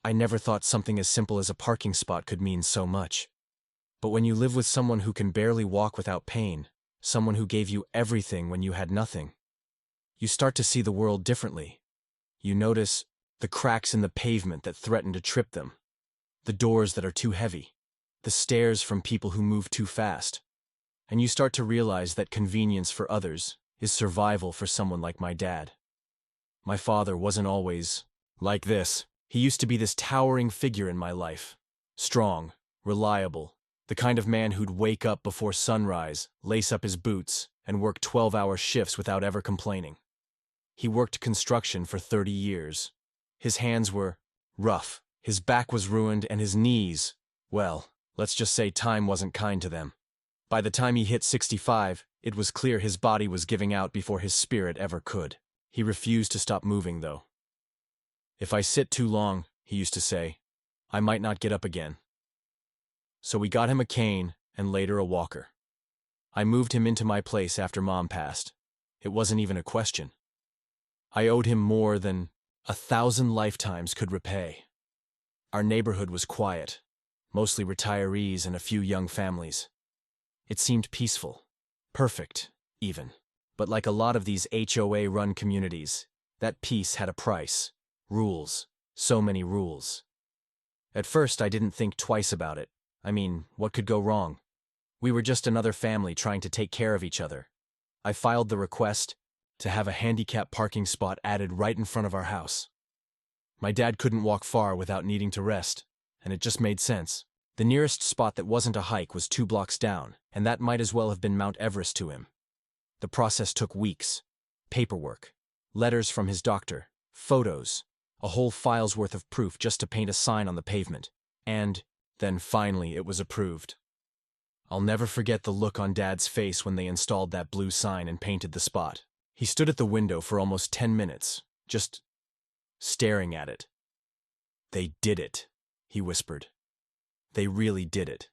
I never thought something as simple as a parking spot could mean so much. But when you live with someone who can barely walk without pain, someone who gave you everything when you had nothing, you start to see the world differently. You notice the cracks in the pavement that threaten to trip them, the doors that are too heavy, the stares from people who move too fast. And you start to realize that convenience for others is survival for someone like my dad. My father wasn't always like this. He used to be this towering figure in my life. Strong, reliable, the kind of man who'd wake up before sunrise, lace up his boots, and work 12-hour shifts without ever complaining. He worked construction for 30 years. His hands were rough, his back was ruined, and his knees, well, let's just say time wasn't kind to them. By the time he hit 65, it was clear his body was giving out before his spirit ever could. He refused to stop moving, though. "If I sit too long," he used to say, "I might not get up again." So we got him a cane and later a walker. I moved him into my place after Mom passed. It wasn't even a question. I owed him more than 1,000 lifetimes could repay. Our neighborhood was quiet, mostly retirees and a few young families. It seemed peaceful, perfect, even. But like a lot of these HOA-run communities, that peace had a price. Rules. So many rules. At first, I didn't think twice about it. I mean, what could go wrong? We were just another family trying to take care of each other. I filed the request to have a handicap parking spot added right in front of our house. My dad couldn't walk far without needing to rest, and it just made sense. The nearest spot that wasn't a hike was 2 blocks down, and that might as well have been Mount Everest to him. The process took weeks. Paperwork, letters from his doctor, photos, a whole file's worth of proof just to paint a sign on the pavement. And then finally it was approved. I'll never forget the look on Dad's face when they installed that blue sign and painted the spot. He stood at the window for almost 10 minutes, just staring at it. "They did it," he whispered. "They really did it."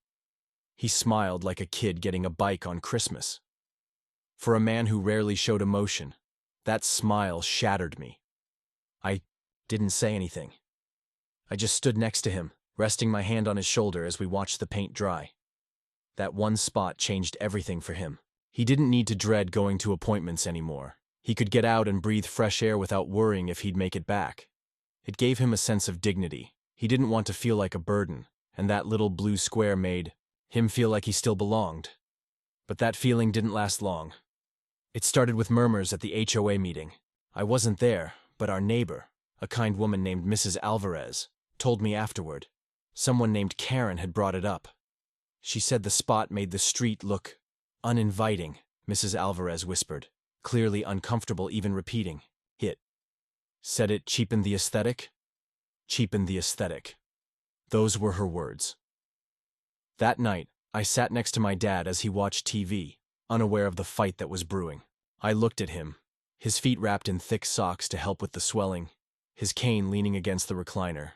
He smiled like a kid getting a bike on Christmas. For a man who rarely showed emotion, that smile shattered me. I didn't say anything. I just stood next to him, resting my hand on his shoulder as we watched the paint dry. That one spot changed everything for him. He didn't need to dread going to appointments anymore. He could get out and breathe fresh air without worrying if he'd make it back. It gave him a sense of dignity. He didn't want to feel like a burden, and that little blue square made him feel like he still belonged. But that feeling didn't last long. It started with murmurs at the HOA meeting. I wasn't there, but our neighbor, a kind woman named Mrs. Alvarez, told me afterward. Someone named Karen had brought it up. She said the spot made the street look uninviting, Mrs. Alvarez whispered, clearly uncomfortable even repeating. Said it cheapened the aesthetic? Cheapened the aesthetic. Those were her words. That night, I sat next to my dad as he watched TV, unaware of the fight that was brewing. I looked at him, his feet wrapped in thick socks to help with the swelling, his cane leaning against the recliner.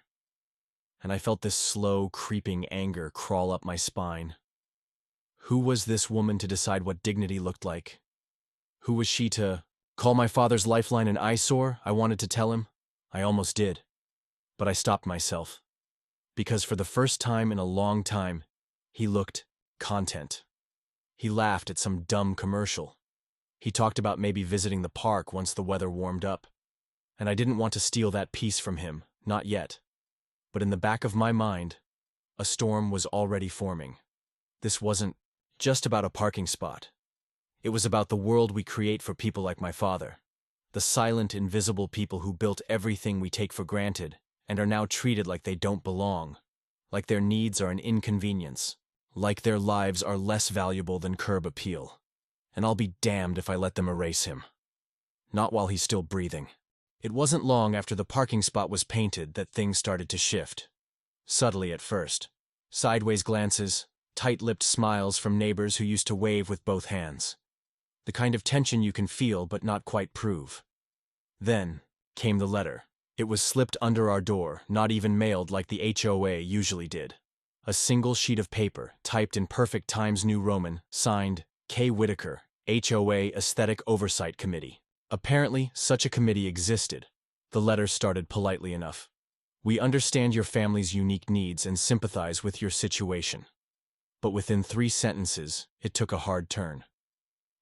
And I felt this slow, creeping anger crawl up my spine. Who was this woman to decide what dignity looked like? Who was she to call my father's lifeline an eyesore? I wanted to tell him. I almost did. But I stopped myself. Because for the first time in a long time, he looked content. He laughed at some dumb commercial. He talked about maybe visiting the park once the weather warmed up. And I didn't want to steal that peace from him, not yet. But in the back of my mind, a storm was already forming. This wasn't just about a parking spot. It was about the world we create for people like my father. The silent, invisible people who built everything we take for granted and are now treated like they don't belong, like their needs are an inconvenience, like their lives are less valuable than curb appeal. And I'll be damned if I let them erase him. Not while he's still breathing. It wasn't long after the parking spot was painted that things started to shift. Subtly at first. Sideways glances, tight-lipped smiles from neighbors who used to wave with both hands. The kind of tension you can feel but not quite prove. Then came the letter. It was slipped under our door, not even mailed like the HOA usually did. A single sheet of paper, typed in perfect Times New Roman, signed K. Whitaker, HOA Aesthetic Oversight Committee. Apparently, such a committee existed. The letter started politely enough. We understand your family's unique needs and sympathize with your situation. But within 3 sentences, it took a hard turn.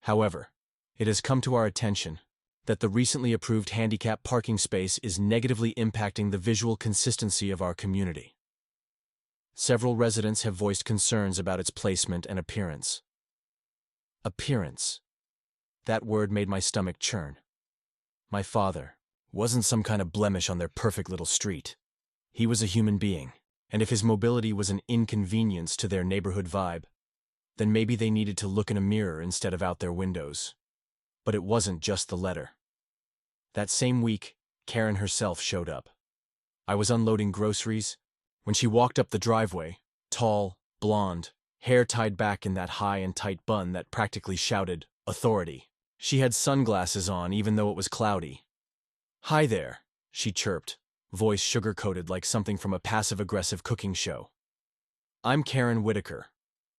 However, it has come to our attention that the recently approved handicap parking space is negatively impacting the visual consistency of our community. Several residents have voiced concerns about its placement and appearance. Appearance. That word made my stomach churn. My father wasn't some kind of blemish on their perfect little street. He was a human being, and if his mobility was an inconvenience to their neighborhood vibe, then maybe they needed to look in a mirror instead of out their windows. But it wasn't just the letter. That same week, Karen herself showed up. I was unloading groceries when she walked up the driveway, tall, blonde, hair tied back in that high and tight bun that practically shouted, "Authority." She had sunglasses on even though it was cloudy. "Hi there," she chirped, voice sugar-coated like something from a passive-aggressive cooking show. "I'm Karen Whitaker.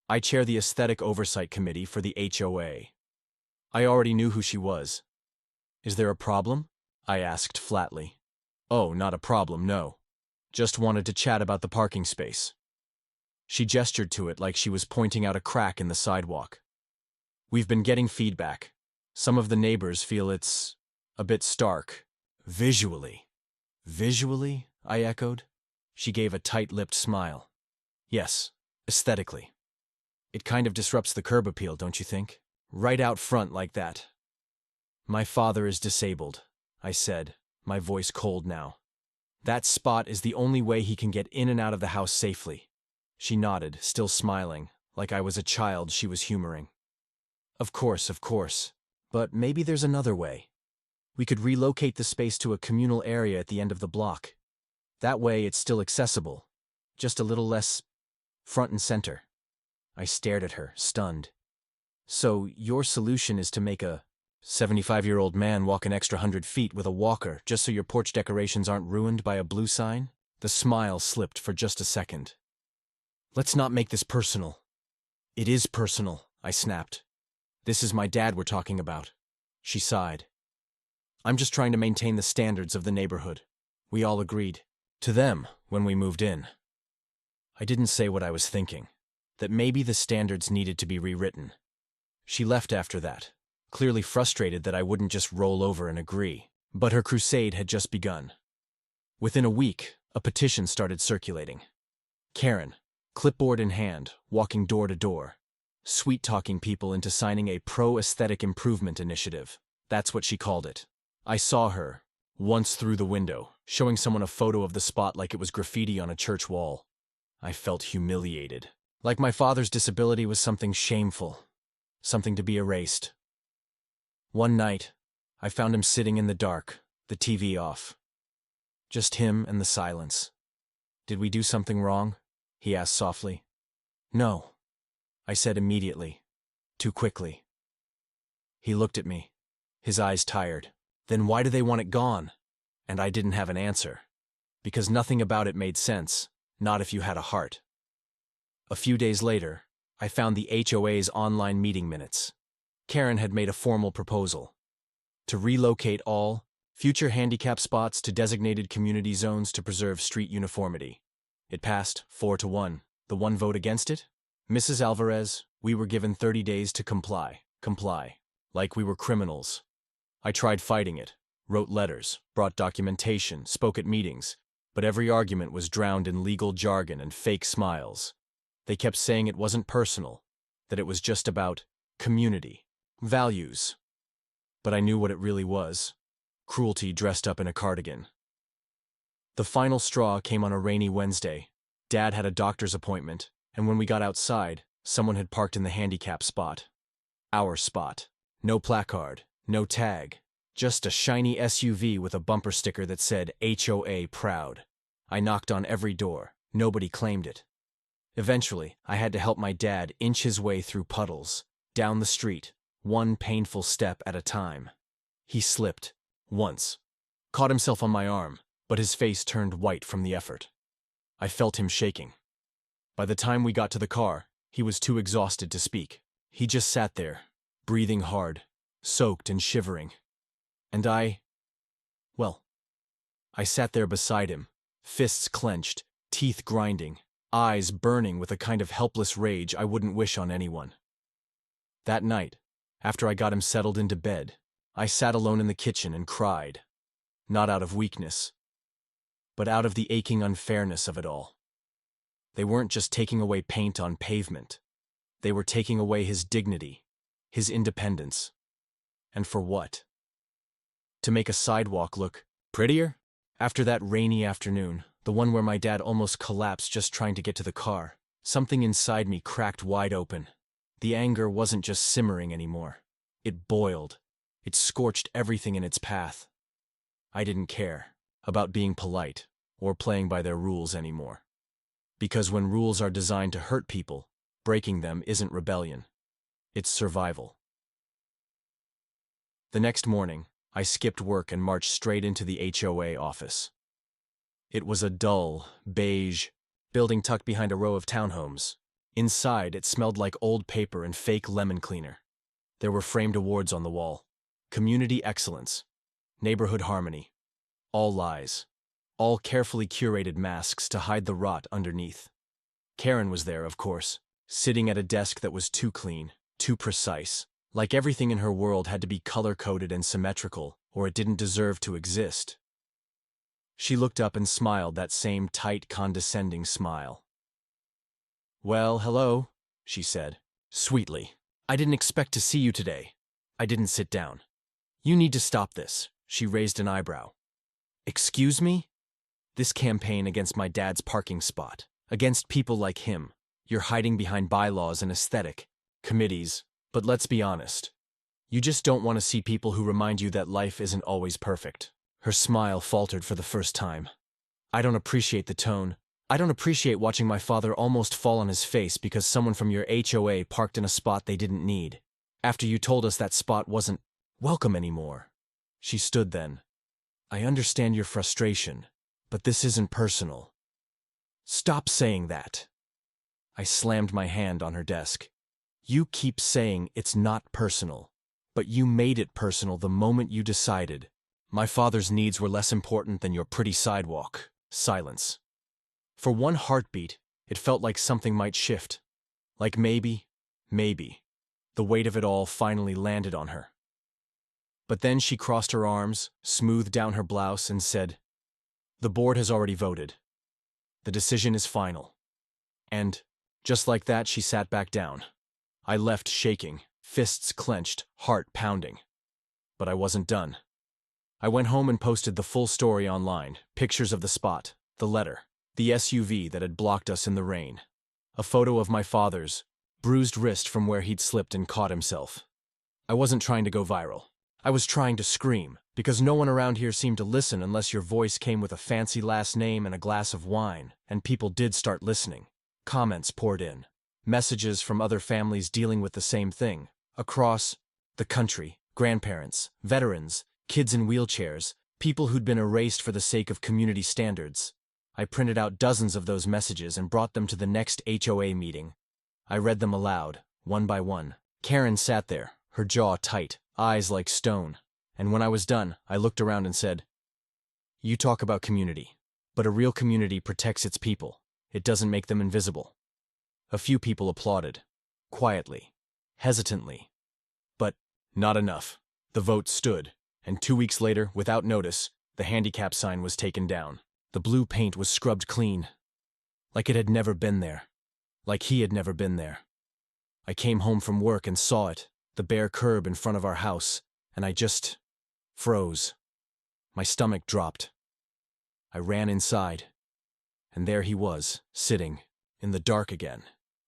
I chair the Aesthetic Oversight Committee for the HOA." I already knew who she was. "Is there a problem?" I asked flatly. "Oh, not a problem, no. Just wanted to chat about the parking space." She gestured to it like she was pointing out a crack in the sidewalk. "We've been getting feedback. Some of the neighbors feel it's a bit stark. Visually." "Visually?" I echoed. She gave a tight-lipped smile. "Yes, aesthetically. It kind of disrupts the curb appeal, don't you think? Right out front like that." "My father is disabled," I said, my voice cold now. "That spot is the only way he can get in and out of the house safely." She nodded, still smiling, like I was a child she was humoring. Of course. But maybe there's another way. We could relocate the space to a communal area at the end of the block. That way it's still accessible, just a little less front and center." I stared at her, stunned. "So your solution is to make a 75-year-old man walk an extra 100 feet with a walker just so your porch decorations aren't ruined by a blue sign?" The smile slipped for just a second. "Let's not make this personal." "It is personal," I snapped. "This is my dad we're talking about." She sighed. "I'm just trying to maintain the standards of the neighborhood. We all agreed to them when we moved in." I didn't say what I was thinking, that maybe the standards needed to be rewritten. She left after that, clearly frustrated that I wouldn't just roll over and agree. But her crusade had just begun. Within a week, a petition started circulating. Karen, clipboard in hand, walking door to door, sweet-talking people into signing a pro-aesthetic improvement initiative. That's what she called it. I saw her, once through the window, showing someone a photo of the spot like it was graffiti on a church wall. I felt humiliated, like my father's disability was something shameful, something to be erased. One night, I found him sitting in the dark, the TV off. Just him and the silence. "Did we do something wrong?" he asked softly. "No," I said immediately, too quickly. He looked at me, his eyes tired. "Then why do they want it gone?" And I didn't have an answer. Because nothing about it made sense, not if you had a heart. A few days later, I found the HOA's online meeting minutes. Karen had made a formal proposal to relocate all future handicap spots to designated community zones to preserve street uniformity. It passed 4-1. The one vote against it? "Mrs. Alvarez, we were given 30 days to comply. Like we were criminals." I tried fighting it, wrote letters, brought documentation, spoke at meetings, but every argument was drowned in legal jargon and fake smiles. They kept saying it wasn't personal, that it was just about community, values. But I knew what it really was: cruelty dressed up in a cardigan. The final straw came on a rainy Wednesday. Dad had a doctor's appointment, and when we got outside, someone had parked in the handicap spot. Our spot. No placard, no tag, just a shiny SUV with a bumper sticker that said HOA Proud. I knocked on every door. Nobody claimed it. Eventually, I had to help my dad inch his way through puddles, down the street, one painful step at a time. He slipped, once, caught himself on my arm, but his face turned white from the effort. I felt him shaking. By the time we got to the car, he was too exhausted to speak. He just sat there, breathing hard, soaked and shivering. And I sat there beside him, fists clenched, teeth grinding, eyes burning with a kind of helpless rage I wouldn't wish on anyone. That night, after I got him settled into bed, I sat alone in the kitchen and cried. Not out of weakness, but out of the aching unfairness of it all. They weren't just taking away paint on pavement. They were taking away his dignity, his independence. And for what? To make a sidewalk look prettier? After that rainy afternoon, the one where my dad almost collapsed just trying to get to the car, something inside me cracked wide open. The anger wasn't just simmering anymore. It boiled. It scorched everything in its path. I didn't care about being polite or playing by their rules anymore. Because when rules are designed to hurt people, breaking them isn't rebellion. It's survival. The next morning, I skipped work and marched straight into the HOA office. It was a dull, beige building tucked behind a row of townhomes. Inside, it smelled like old paper and fake lemon cleaner. There were framed awards on the wall. Community excellence. Neighborhood harmony. All lies. All carefully curated masks to hide the rot underneath. Karen was there, of course, sitting at a desk that was too clean, too precise. Like everything in her world had to be color-coded and symmetrical, or it didn't deserve to exist. She looked up and smiled that same tight, condescending smile. "Well, hello," she said, sweetly. "I didn't expect to see you today." I didn't sit down. "You need to stop this," she raised an eyebrow. "Excuse me? This campaign against my dad's parking spot, against people like him. You're hiding behind bylaws and aesthetic, committees. But let's be honest. You just don't want to see people who remind you that life isn't always perfect." Her smile faltered for the first time. "I don't appreciate the tone. I don't appreciate watching my father almost fall on his face because someone from your HOA parked in a spot they didn't need. After you told us that spot wasn't welcome anymore." She stood then. "I understand your frustration, but this isn't personal." "Stop saying that." I slammed my hand on her desk. "You keep saying it's not personal, but you made it personal the moment you decided my father's needs were less important than your pretty sidewalk." Silence. For one heartbeat, it felt like something might shift. Like maybe, the weight of it all finally landed on her. But then she crossed her arms, smoothed down her blouse, and said, "The board has already voted. The decision is final." And, just like that, she sat back down. I left shaking, fists clenched, heart pounding. But I wasn't done. I went home and posted the full story online, pictures of the spot, the letter, the SUV that had blocked us in the rain, a photo of my father's bruised wrist from where he'd slipped and caught himself. I wasn't trying to go viral. I was trying to scream, because no one around here seemed to listen unless your voice came with a fancy last name and a glass of wine, and people did start listening. Comments poured in. Messages from other families dealing with the same thing, across the country, grandparents, veterans, kids in wheelchairs, people who'd been erased for the sake of community standards. I printed out dozens of those messages and brought them to the next HOA meeting. I read them aloud, one by one. Karen sat there, her jaw tight, eyes like stone, and when I was done, I looked around and said, "You talk about community, but a real community protects its people. It doesn't make them invisible." A few people applauded, quietly, hesitantly. But not enough. The vote stood, and 2 weeks later, without notice, the handicap sign was taken down. The blue paint was scrubbed clean, like it had never been there, like he had never been there. I came home from work and saw it, the bare curb in front of our house, and I just froze. My stomach dropped. I ran inside, and there he was, sitting, in the dark again.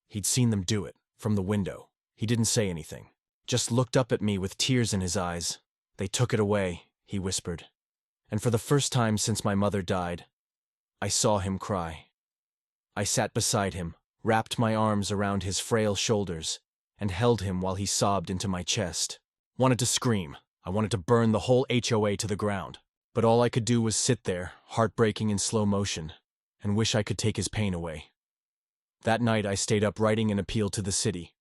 He'd seen them do it, from the window. He didn't say anything, just looked up at me with tears in his eyes. "They took it away," he whispered. And for the first time since my mother died, I saw him cry. I sat beside him, wrapped my arms around his frail shoulders, and held him while he sobbed into my chest. Wanted to scream. I wanted to burn the whole HOA to the ground. But all I could do was sit there, heartbreaking in slow motion, and wish I could take his pain away. That night I stayed up writing an appeal to the city.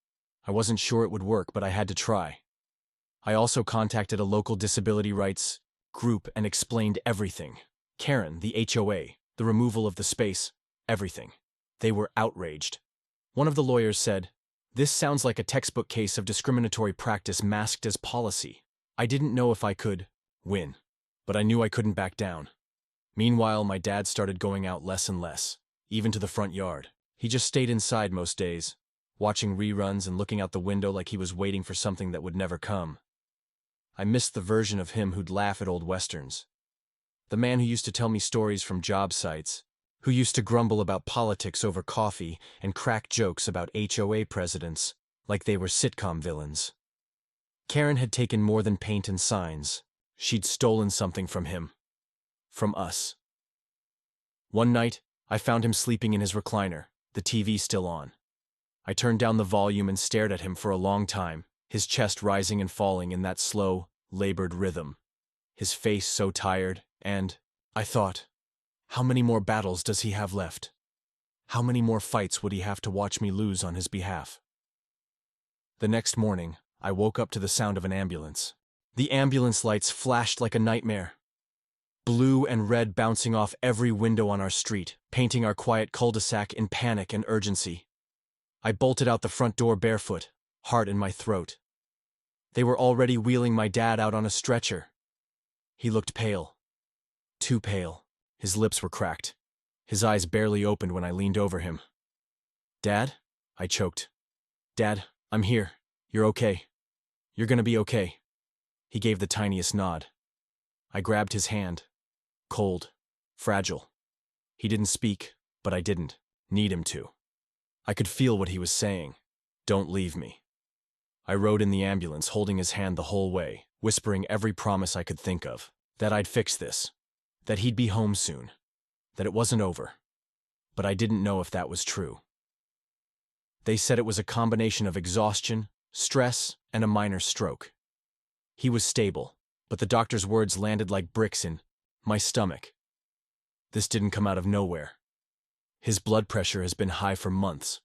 I wasn't sure it would work, but I had to try. I also contacted a local disability rights group and explained everything. Karen, the HOA, the removal of the space, everything. They were outraged. One of the lawyers said, "This sounds like a textbook case of discriminatory practice masked as policy." I didn't know if I could win, but I knew I couldn't back down. Meanwhile, my dad started going out less and less, even to the front yard. He just stayed inside most days, watching reruns and looking out the window like he was waiting for something that would never come. I missed the version of him who'd laugh at old westerns. The man who used to tell me stories from job sites, who used to grumble about politics over coffee and crack jokes about HOA presidents like they were sitcom villains. Karen had taken more than paint and signs. She'd stolen something from him. From us. One night, I found him sleeping in his recliner, the TV still on. I turned down the volume and stared at him for a long time, his chest rising and falling in that slow, labored rhythm. His face so tired, and, I thought, how many more battles does he have left? How many more fights would he have to watch me lose on his behalf? The next morning, I woke up to the sound of an ambulance. The ambulance lights flashed like a nightmare. Blue and red bouncing off every window on our street, painting our quiet cul-de-sac in panic and urgency. I bolted out the front door barefoot, heart in my throat. They were already wheeling my dad out on a stretcher. He looked pale. Too pale. His lips were cracked. His eyes barely opened when I leaned over him. "Dad?" I choked. "Dad, I'm here. You're okay. You're gonna be okay." He gave the tiniest nod. I grabbed his hand. Cold. Fragile. He didn't speak, but I didn't need him to. I could feel what he was saying. Don't leave me. I rode in the ambulance, holding his hand the whole way, whispering every promise I could think of. That I'd fix this. That he'd be home soon. That it wasn't over. But I didn't know if that was true. They said it was a combination of exhaustion, stress, and a minor stroke. He was stable, but the doctor's words landed like bricks in my stomach. This didn't come out of nowhere. His blood pressure has been high for months.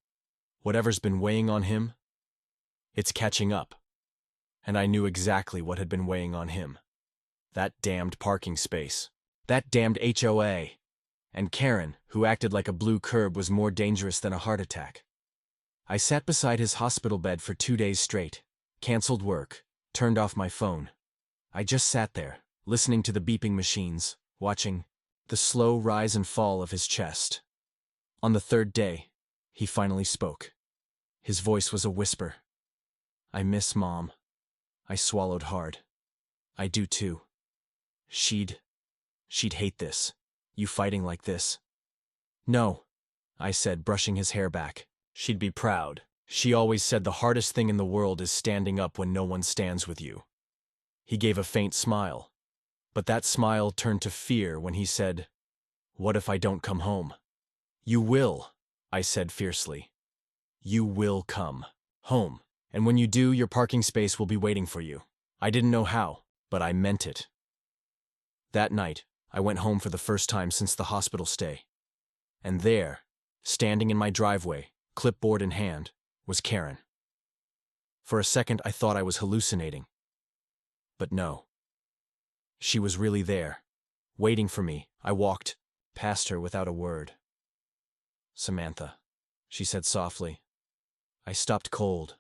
Whatever's been weighing on him, it's catching up. And I knew exactly what had been weighing on him. That damned parking space. That damned HOA. And Karen, who acted like a blue curb, was more dangerous than a heart attack. I sat beside his hospital bed for 2 days straight, canceled work, turned off my phone. I just sat there, listening to the beeping machines, watching the slow rise and fall of his chest. On the third day, he finally spoke. His voice was a whisper. "I miss Mom." I swallowed hard. "I do too. She'd hate this. You fighting like this." "No," I said, brushing his hair back. "She'd be proud. She always said the hardest thing in the world is standing up when no one stands with you." He gave a faint smile. But that smile turned to fear when he said, "What if I don't come home?" "You will," I said fiercely. "You will come home. And when you do, your parking space will be waiting for you." I didn't know how, but I meant it. That night, I went home for the first time since the hospital stay. And there, standing in my driveway, clipboard in hand, was Karen. For a second, I thought I was hallucinating. But no. She was really there, waiting for me. I walked past her without a word. "Samantha," she said softly. I stopped cold.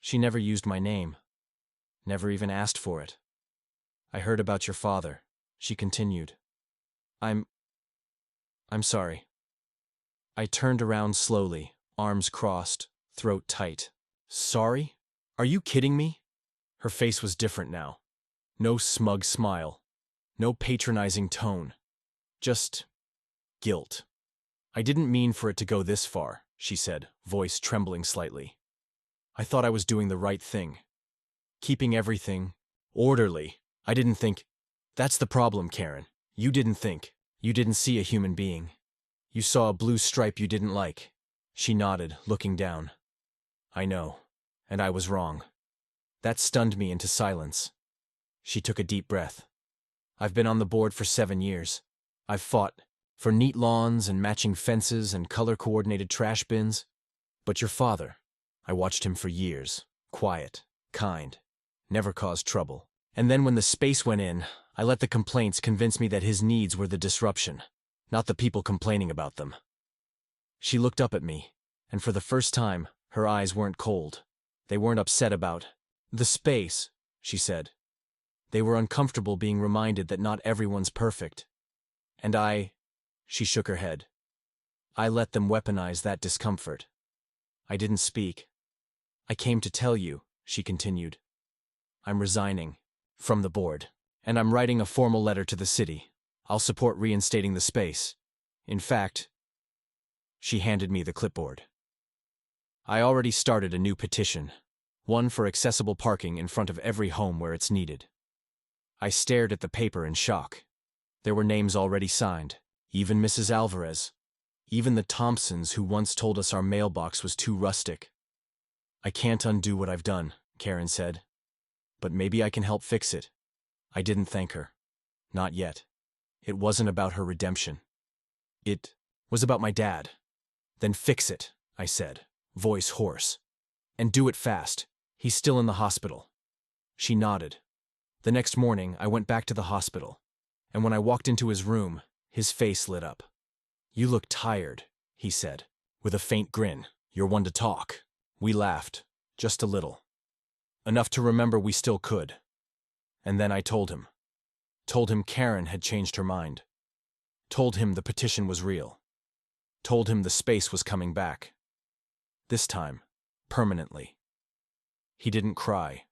She never used my name. Never even asked for it. "I heard about your father," she continued. I'm sorry." I turned around slowly, arms crossed, throat tight. "Sorry? Are you kidding me?" Her face was different now. No smug smile. No patronizing tone. Just guilt. "I didn't mean for it to go this far," she said, voice trembling slightly. "I thought I was doing the right thing. Keeping everything orderly. I didn't think." "That's the problem, Karen. You didn't think. You didn't see a human being. You saw a blue stripe you didn't like." She nodded, looking down. "I know. And I was wrong." That stunned me into silence. She took a deep breath. "I've been on the board for 7 years. I've fought for neat lawns and matching fences and color-coordinated trash bins. But your father, I watched him for years. Quiet, kind, never caused trouble. And then when the space went in, I let the complaints convince me that his needs were the disruption, not the people complaining about them. She looked up at me, and for the first time, her eyes weren't cold. They weren't upset about the space, she said. They were uncomfortable being reminded that not everyone's perfect. And she shook her head. I let them weaponize that discomfort. I didn't speak. I came to tell you, she continued. I'm resigning from the board, and I'm writing a formal letter to the city. I'll support reinstating the space. In fact, she handed me the clipboard. I already started a new petition, one for accessible parking in front of every home where it's needed. I stared at the paper in shock. There were names already signed, even Mrs. Alvarez, even the Thompsons who once told us our mailbox was too rustic. I can't undo what I've done, Karen said. But maybe I can help fix it. I didn't thank her. Not yet. It wasn't about her redemption. It was about my dad. Then fix it, I said, voice hoarse. And do it fast. He's still in the hospital. She nodded. The next morning, I went back to the hospital, and when I walked into his room, his face lit up. You look tired, he said, with a faint grin. You're one to talk. We laughed, just a little. Enough to remember we still could. And then I told him. Told him Karen had changed her mind. Told him the petition was real. Told him the space was coming back. This time, permanently. He didn't cry.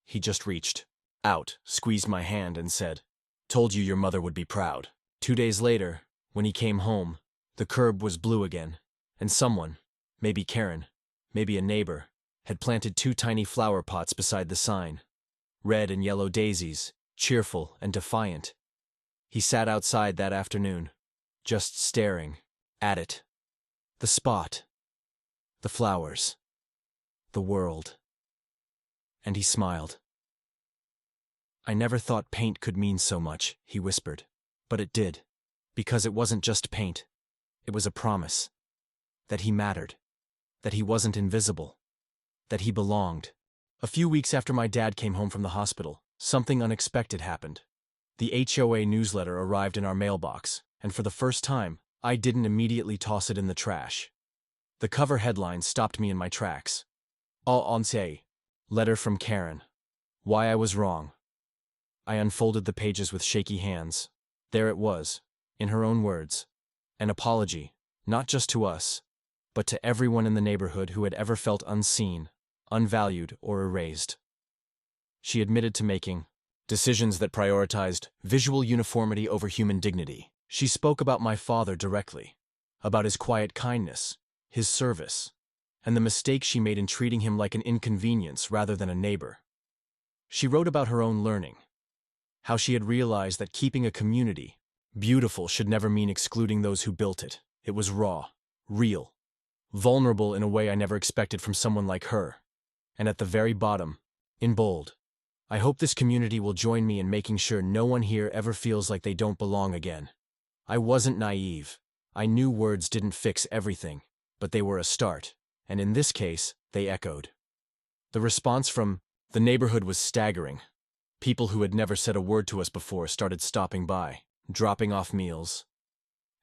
He just reached out, squeezed my hand, and said, Told you your mother would be proud. 2 days later, when he came home, the curb was blue again, and someone, maybe Karen, maybe a neighbor, had planted 2 tiny flower pots beside the sign. Red and yellow daisies, cheerful and defiant. He sat outside that afternoon, just staring at it. The spot. The flowers. The world. And he smiled. I never thought paint could mean so much, he whispered. But it did. Because it wasn't just paint. It was a promise. That he mattered. That he wasn't invisible. That he belonged. A few weeks after my dad came home from the hospital, something unexpected happened. The HOA newsletter arrived in our mailbox, and for the first time, I didn't immediately toss it in the trash. The cover headline stopped me in my tracks. En say, letter from Karen. Why I was wrong. I unfolded the pages with shaky hands. There it was, in her own words. An apology, not just to us, but to everyone in the neighborhood who had ever felt unseen, unvalued, or erased. She admitted to making decisions that prioritized visual uniformity over human dignity. She spoke about my father directly, about his quiet kindness, his service, and the mistake she made in treating him like an inconvenience rather than a neighbor. She wrote about her own learning, how she had realized that keeping a community beautiful should never mean excluding those who built it. It was raw, real, vulnerable in a way I never expected from someone like her. And at the very bottom, in bold, I hope this community will join me in making sure no one here ever feels like they don't belong again. I wasn't naive. I knew words didn't fix everything, but they were a start, and in this case, they echoed. The response from the neighborhood was staggering. People who had never said a word to us before started stopping by, dropping off meals,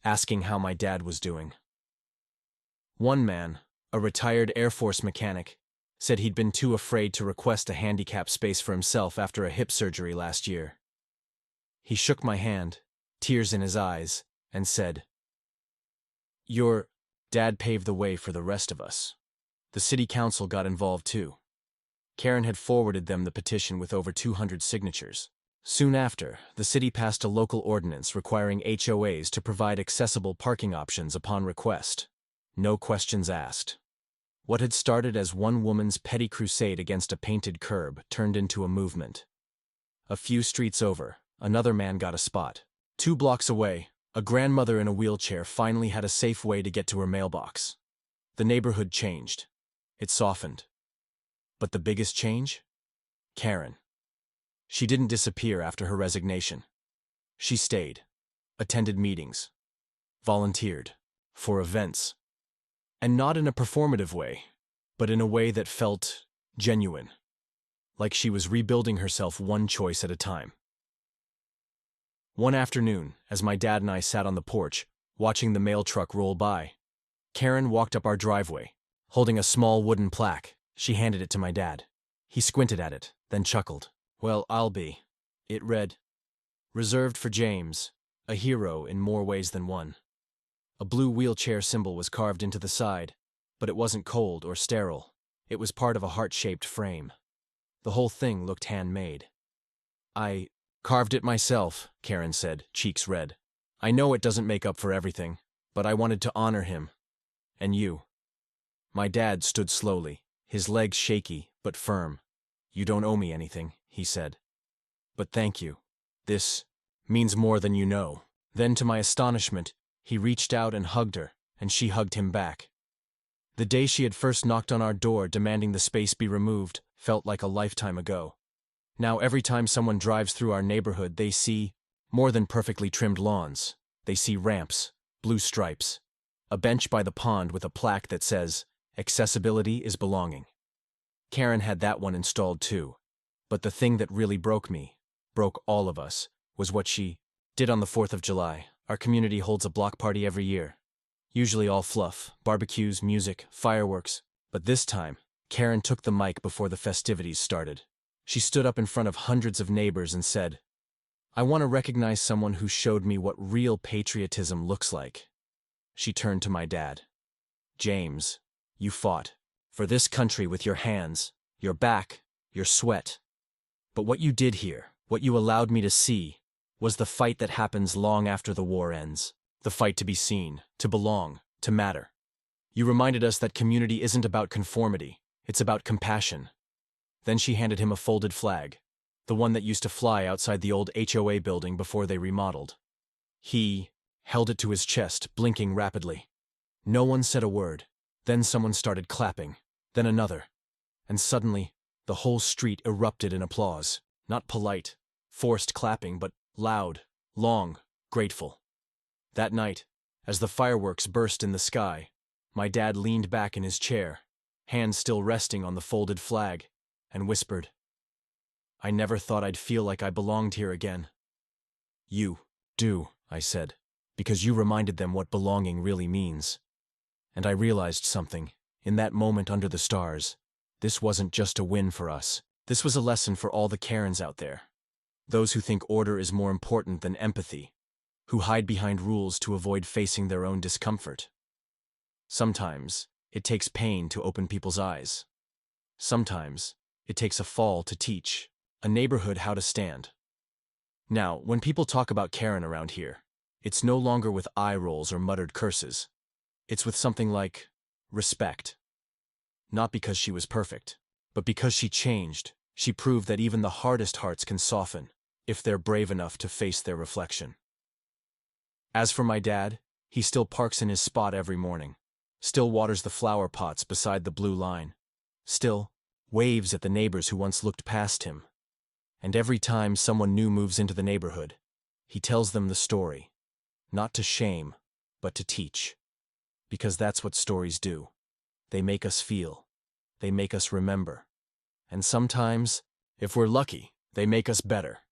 asking how my dad was doing. One man, a retired Air Force mechanic, said he'd been too afraid to request a handicap space for himself after a hip surgery last year. He shook my hand, tears in his eyes, and said, Your dad paved the way for the rest of us. The city council got involved too. Karen had forwarded them the petition with over 200 signatures. Soon after, the city passed a local ordinance requiring HOAs to provide accessible parking options upon request. No questions asked. What had started as one woman's petty crusade against a painted curb turned into a movement. A few streets over, another man got a spot. 2 blocks away, a grandmother in a wheelchair finally had a safe way to get to her mailbox. The neighborhood changed. It softened. But the biggest change? Karen. She didn't disappear after her resignation. She stayed, attended meetings, volunteered, for events. And not in a performative way, but in a way that felt genuine, like she was rebuilding herself one choice at a time. One afternoon, as my dad and I sat on the porch, watching the mail truck roll by, Karen walked up our driveway, holding a small wooden plaque. She handed it to my dad. He squinted at it, then chuckled. "Well, I'll be." It read, "Reserved for James, a hero in more ways than one." A blue wheelchair symbol was carved into the side, but it wasn't cold or sterile. It was part of a heart-shaped frame. The whole thing looked handmade. "I carved it myself," Karen said, cheeks red. "I know it doesn't make up for everything, but I wanted to honor him. And you." My dad stood slowly, his legs shaky but firm. "You don't owe me anything," he said. "But thank you. This means more than you know." Then, to my astonishment, he reached out and hugged her, and she hugged him back. The day she had first knocked on our door demanding the space be removed felt like a lifetime ago. Now every time someone drives through our neighborhood, they see more than perfectly trimmed lawns. They see ramps, blue stripes, a bench by the pond with a plaque that says, "Accessibility is belonging." Karen had that one installed too. But the thing that really broke me, broke all of us, was what she did on the 4th of July. Our community holds a block party every year. Usually all fluff, barbecues, music, fireworks. But this time, Karen took the mic before the festivities started. She stood up in front of hundreds of neighbors and said, "I want to recognize someone who showed me what real patriotism looks like." She turned to my dad. "James, you fought for this country with your hands, your back, your sweat. But what you did here, what you allowed me to see, was the fight that happens long after the war ends. The fight to be seen, to belong, to matter. You reminded us that community isn't about conformity, it's about compassion." Then she handed him a folded flag, the one that used to fly outside the old HOA building before they remodeled. He held it to his chest, blinking rapidly. No one said a word. Then someone started clapping, then another. And suddenly, the whole street erupted in applause. Not polite, forced clapping, but loud, long, grateful. That night, as the fireworks burst in the sky, my dad leaned back in his chair, hands still resting on the folded flag, and whispered, "I never thought I'd feel like I belonged here again." "You do," I said, "because you reminded them what belonging really means." And I realized something. In that moment under the stars, this wasn't just a win for us. This was a lesson for all the Karens out there. Those who think order is more important than empathy, who hide behind rules to avoid facing their own discomfort. Sometimes, it takes pain to open people's eyes. Sometimes, it takes a fall to teach a neighborhood how to stand. Now, when people talk about Karen around here, it's no longer with eye rolls or muttered curses. It's with something like respect. Not because she was perfect, but because she changed. She proved that even the hardest hearts can soften if they're brave enough to face their reflection. As for my dad, he still parks in his spot every morning, still waters the flower pots beside the blue line, still waves at the neighbors who once looked past him. And every time someone new moves into the neighborhood, he tells them the story, not to shame, but to teach. Because that's what stories do. They make us feel. They make us remember. And sometimes, if we're lucky, they make us better.